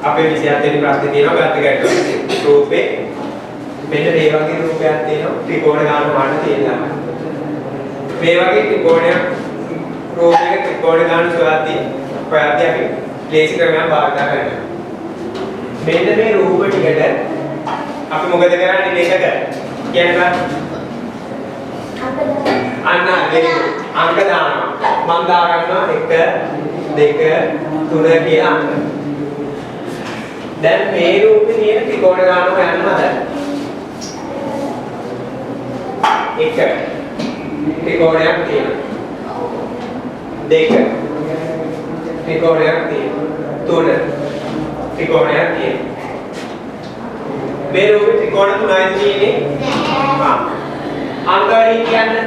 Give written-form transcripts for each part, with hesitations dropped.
අපේ 27 වෙනි ප්‍රශ්නේ තියෙනවා ගත්ත ගැටුම. රූපේ මෙන්න මේ වගේ රූපයක් තියෙනවා ත්‍රිකෝණ ගාන වඩ තියෙනවා. මේ වගේ ත්‍රිකෝණයක් රූපයක ත්‍රිකෝණ ගාන සොයද්දී අපි ලේසි ක්‍රමයක් භාවිත කරනවා. මෙන්න මේ රූප ටිකට අපි මොකද කරන්නේ මේක කියන්නේ අන්න අංක දානවා. මම දා ගන්නවා 1 2 3 කියලා අංක. දැන් මේ රූපේ තියෙන ත්‍රිකෝණ ගාන හොයන්න හදන්න. 1 ත්‍රිකෝණයක් තියෙනවා. 2 ත්‍රිකෝණයක් තියෙනවා. 3 ත්‍රිකෝණයක් තියෙනවා. මේ රූපේ ත්‍රිකෝණ තුනයි තියෙන්නේ. හා අංක වලින් කියන්නේ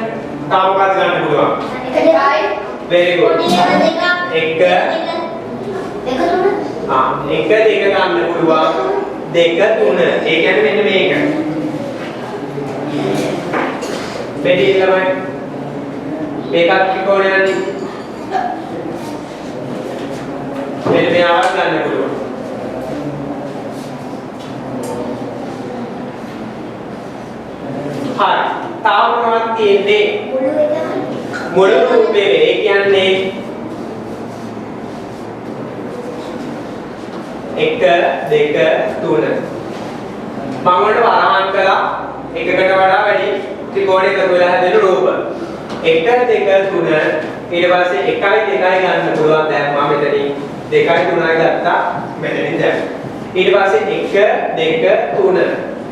තාම මොකද ගන්න පුළුවන්? 1 very good. 1 1 2 ගන්න පුළුවන් 2 3 ඒ කියන්නේ මෙන්න මේක මෙඩි ළමයි මේකත් ත්‍රිකෝණයනේ මෙන්න මෙයාවත් ගන්න පුළුවන් හරි තාම මොනවද තියෙන්නේ මුළු රූපේ ඒ කියන්නේ 1 2 3 මම වලට වරහන් කළා එකකට වඩා වැඩි ත්‍රිකෝණ එකතු වෙලා හැදෙන රූප 1 2 3 ඊට පස්සේ 1 2 ගන්න පුළුවන් දැන් මම මෙතනින් 2 3 ගත්තා මෙතනින් දැන් ඊට පස්සේ 1 2 3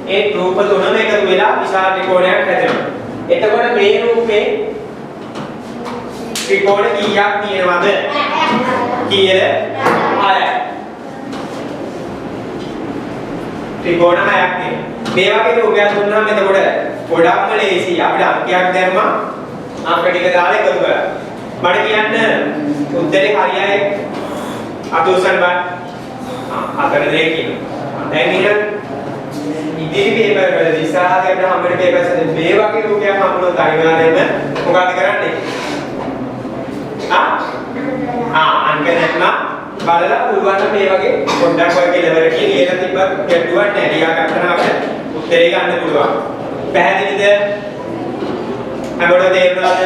ඒ රූප තුනම එකතු වෙලා විශාල ත්‍රිකෝණයක් හැදෙනවා එතකොට මේ රූපේ ත්‍රිකෝණ කීයක් තියෙනවද කීයද 6යි ත්‍රිකෝණ 6ක් තියෙනවා. මේ වගේ රූපයක් දුන්නාම එතකොට ගොඩක්ම ලේසි. අපිට අංකයක් දැම්මා අංක ටික දාලා එකතු කරලා. මට කියන්න උත්තරේ හරියයි අතුසන් බා. අතන දෙක කියනවා. දැන් ඉතින් ඉදිරි පේපර් වල ඉස්සරහට අපිට හම්බෙන පේපර්ස් වල මේ වගේ රූපයක් හම්බුනොත් අනිවාර්යයෙන්ම මොකක්ද කරන්නේ? අංක දැම්මා බලලා පුළුවන් නම් මේ වගේ පොඩ්ඩක් වගේ කෙලවරකින් ලියලා තිබ්බත් ගැටුවක් නැහැ. ලියා ගන්න අපිට උත්තරේ ගන්න පුළුවන්. පැහැදිලිද? හැමෝටම තේරුණාද?